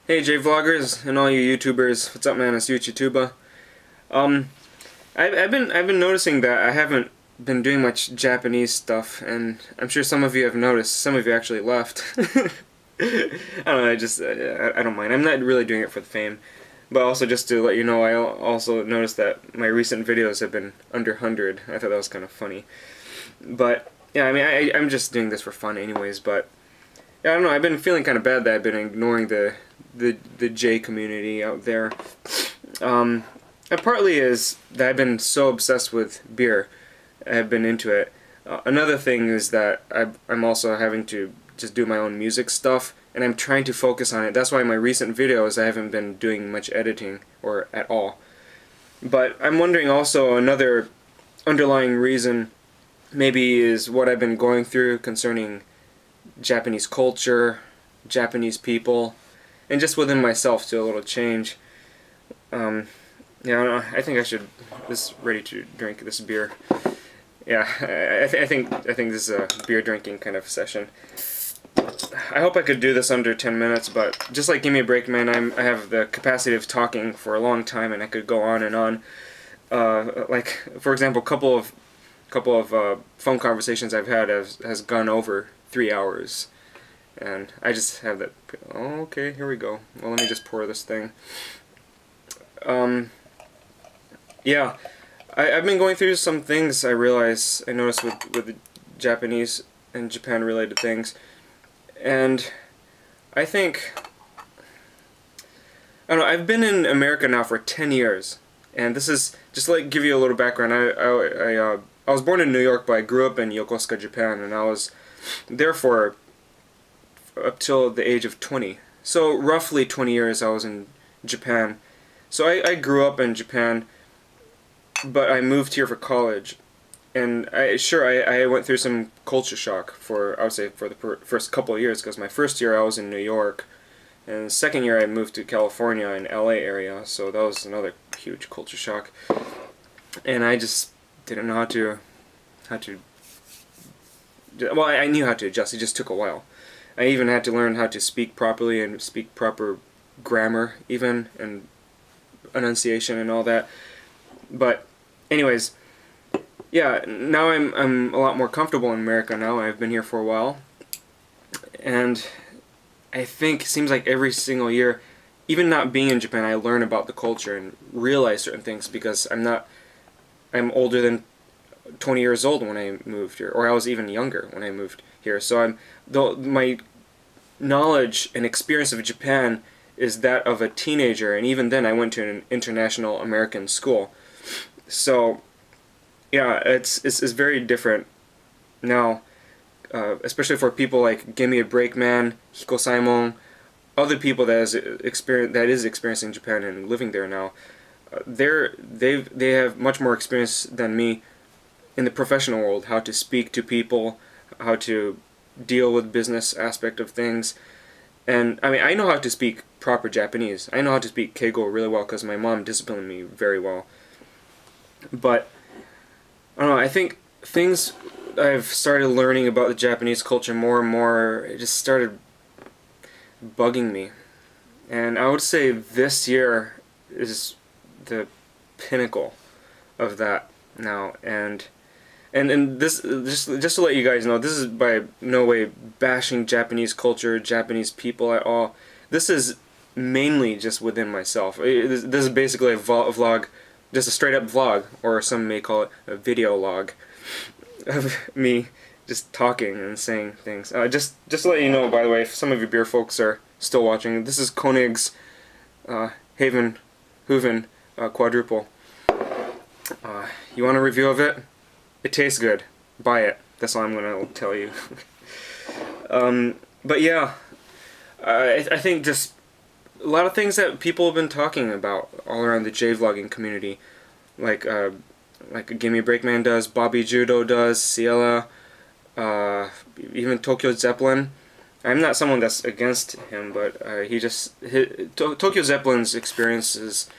Hey J-Vloggers and all you YouTubers, what's up man, it's YouTuber. Um, I've been noticing that I haven't been doing much Japanese stuff, and I'm sure some of you have noticed, some of you actually left. I don't know, I don't mind. I'm not really doing it for the fame, but also just to let you know, I also noticed that my recent videos have been under 100. I thought that was kind of funny. But, yeah, I mean, I'm just doing this for fun anyways, but yeah, I don't know, I've been feeling kind of bad that I've been ignoring the J community out there. And partly is that I've been so obsessed with beer. I've been into it. Another thing is that I'm also having to just do my own music stuff, and I'm trying to focus on it. That's why my recent videos I haven't been doing much editing, or at all. But I'm wondering also another underlying reason maybe is what I've been going through concerning Japanese culture, Japanese people, and just within myself to a little change. Yeah, I don't know, I think I should just ready to drink this beer. Yeah, I think this is a beer drinking kind of session. I hope I could do this under 10 minutes, but just like Gimme a Break Man, I have the capacity of talking for a long time, and I could go on and on. Like for example, couple of phone conversations I've had has gone over 3 hours. And I just have that, oh, okay, here we go. Well, let me just pour this thing. Yeah, I've been going through some things I noticed with the Japanese and Japan related things. And I think, I don't know, I've been in America now for 10 years. And this is, just to like give you a little background, I was born in New York, but I grew up in Yokosuka, Japan, and I was there for up till the age of 20. So roughly 20 years I was in Japan. So I grew up in Japan, but I moved here for college. And I went through some culture shock for, I would say, for the first couple of years, because my first year I was in New York, and the second year I moved to California in LA area, so that was another huge culture shock. And I just didn't know how to, well, I knew how to adjust, it just took a while. I even had to learn how to speak properly and speak proper grammar even, and enunciation and all that. But anyways, yeah, now I'm a lot more comfortable in America now. I've been here for a while. And I think it seems like every single year, even not being in Japan, I learn about the culture and realize certain things, because I'm older than 20 years old when I moved here, or I was even younger when I moved here. So my knowledge and experience of Japan is that of a teenager, and even then I went to an international American school. So yeah, it's very different now, especially for people like Gimme a Break Man, Hiko Simon, other people that is experiencing Japan and living there now. They have much more experience than me in the professional world, how to speak to people, how to deal with business aspect of things. And I mean, I know how to speak proper Japanese. I know how to speak Keigo really well because my mom disciplined me very well. But I don't know, I think things I've started learning about the Japanese culture more and more, it just started bugging me. And I would say this year is the pinnacle of that now. And this, just to let you guys know, this is by no way bashing Japanese culture, Japanese people at all. This is mainly just within myself. This is basically a vlog, just a straight up vlog, or some may call it a video log, of me just talking and saying things. Just to let you know, by the way, if some of you beer folks are still watching, this is Koenig's Haven Hooven quadruple. You want a review of it? It tastes good. Buy it. That's all I'm gonna tell you. But yeah, I think just a lot of things that people have been talking about all around the J-vlogging community, like Gimme a Break Man does, Bobby Judo does, Ciela, even Tokyo Zeppelin. I'm not someone that's against him, but Tokyo Zeppelin's experience is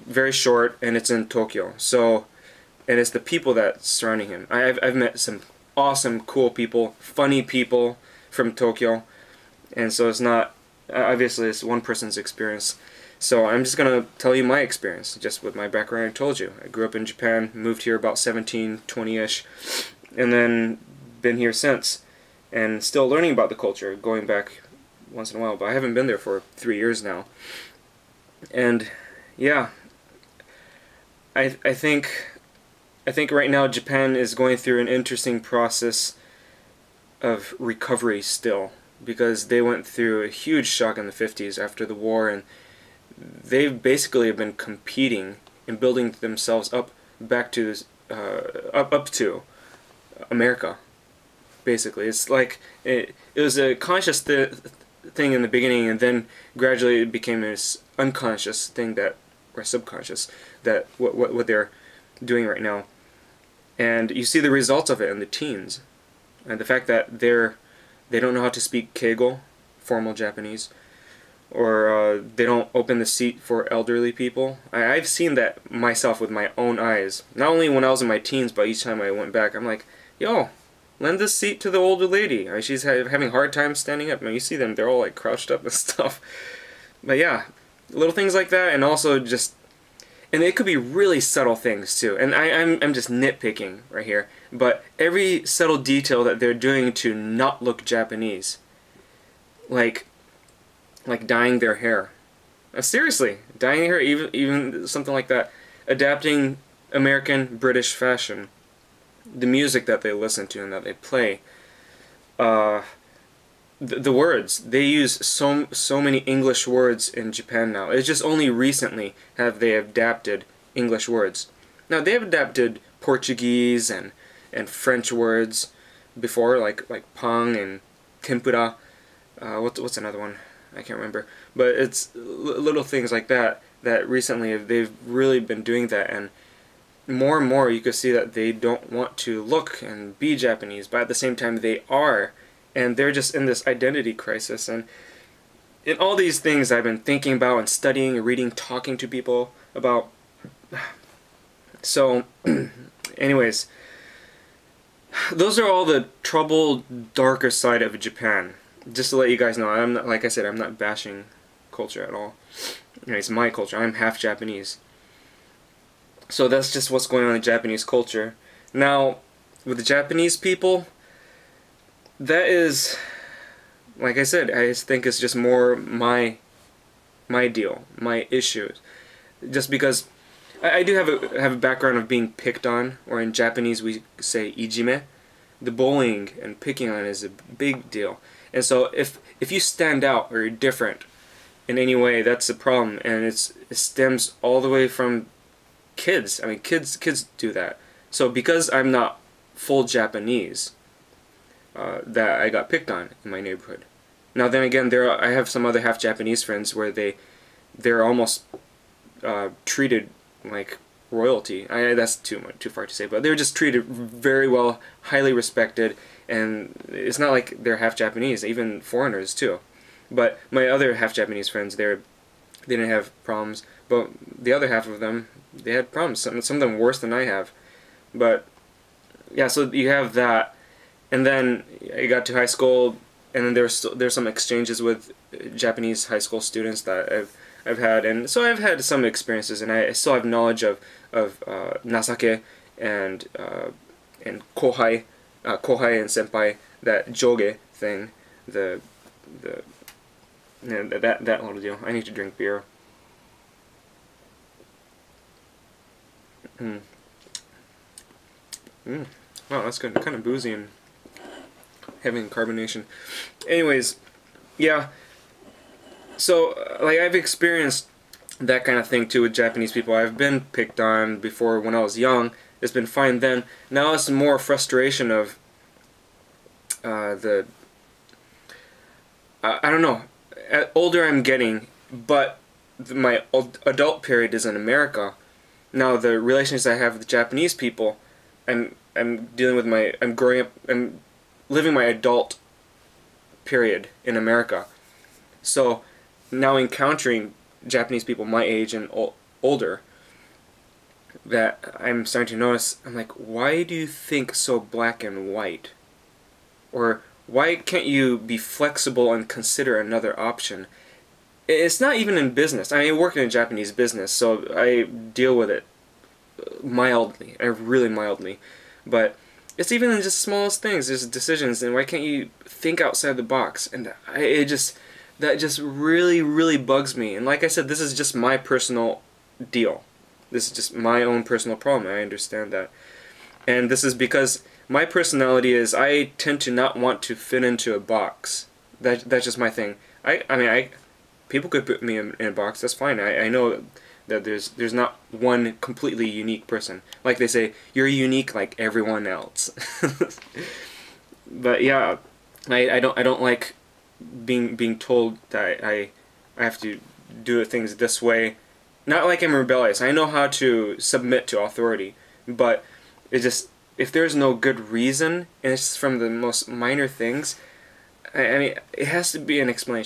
very short, and it's in Tokyo. So. And it's the people that's surrounding him. I've met some awesome, cool people, funny people from Tokyo, and so it's not obviously it's one person's experience. So I'm just going to tell you my experience, just with my background. I told you. I grew up in Japan, moved here about 17, 20-ish, and then been here since. And still learning about the culture, going back once in a while. But I haven't been there for 3 years now. And yeah, I think right now Japan is going through an interesting process of recovery still, because they went through a huge shock in the 50s after the war, and they've basically been competing and building themselves up back to up to America. Basically, it's like it was a conscious thing in the beginning, and then gradually it became this unconscious thing, that, or subconscious, that what they're doing right now. And you see the results of it in the teens, and the fact that they don't know how to speak Keigo, formal Japanese, or they don't open the seat for elderly people. I've seen that myself with my own eyes. Not only when I was in my teens, but each time I went back, I'm like, yo, lend this seat to the older lady. She's having a hard time standing up. You see them, they're all like crouched up and stuff. But yeah, little things like that, and also just, and it could be really subtle things too. And I'm just nitpicking right here, but every subtle detail that they're doing to not look Japanese, like dyeing their hair. Seriously, dyeing hair, even something like that. Adapting American, British fashion. The music that they listen to and that they play. The words. They use so many English words in Japan now. It's just only recently have they adapted English words. Now, they have adapted Portuguese and French words before, like pang and tempura. What's another one? I can't remember, but it's little things like that recently they've really been doing that, and more you could see that they don't want to look and be Japanese, but at the same time they are, and they're just in this identity crisis. And in all these things I've been thinking about and studying and reading, talking to people about. So anyways, those are all the troubled, darker side of Japan. Just to let you guys know, I'm not, like I said, I'm not bashing culture at all. It's my culture. I'm half Japanese. So that's just what's going on in Japanese culture. Now, with the Japanese people, that is, like I said, I think it's just more my deal, my issues. Just because I do have a background of being picked on, or in Japanese we say ijime. The bullying and picking on is a big deal. And so if you stand out or you're different in any way, that's a problem, and it stems all the way from kids. I mean, kids do that. So because I'm not full Japanese, that I got picked on in my neighborhood. Now then again, I have some other half Japanese friends where they're almost treated like royalty. That's too far to say, but they're just treated very well, highly respected. And it's not like they're half Japanese, even foreigners too. But my other half Japanese friends, they didn't have problems. But the other half of them, they had problems. Some of them worse than I have. But yeah, so you have that. And then I got to high school, and then there's some exchanges with Japanese high school students that I've had, and so I've had some experiences, and I still have knowledge of nasake and kohai. Kohai and senpai, that joge thing, that little deal. I need to drink beer. Wow, that's good. Kind of boozy and having carbonation. Anyways, yeah. So, like, I've experienced that kind of thing too with Japanese people. I've been picked on before when I was young. It's been fine then. Now it's more frustration of I don't know. Older I'm getting, but my adult period is in America. Now the relations I have with Japanese people, I'm dealing with I'm growing up, I'm living my adult period in America. So now encountering Japanese people my age and older, that I'm starting to notice, I'm like, why do you think so black and white? Or why can't you be flexible and consider another option? It's not even in business. I work in a Japanese business, so I deal with it mildly, really mildly. But it's even in just smallest things, just decisions, and why can't you think outside the box? And that just really, really bugs me. And like I said, this is just my personal deal. This is just my own personal problem. I understand that. And this is because my personality is I tend to not want to fit into a box. That's just my thing. I mean, people could put me in a box. That's fine. I know that there's not one completely unique person. Like they say, you're unique like everyone else. But yeah, I don't like being told that I have to do things this way. Not like I'm rebellious. I know how to submit to authority, but it just, if there's no good reason and it's from the most minor things, I mean, it has to be an explanation.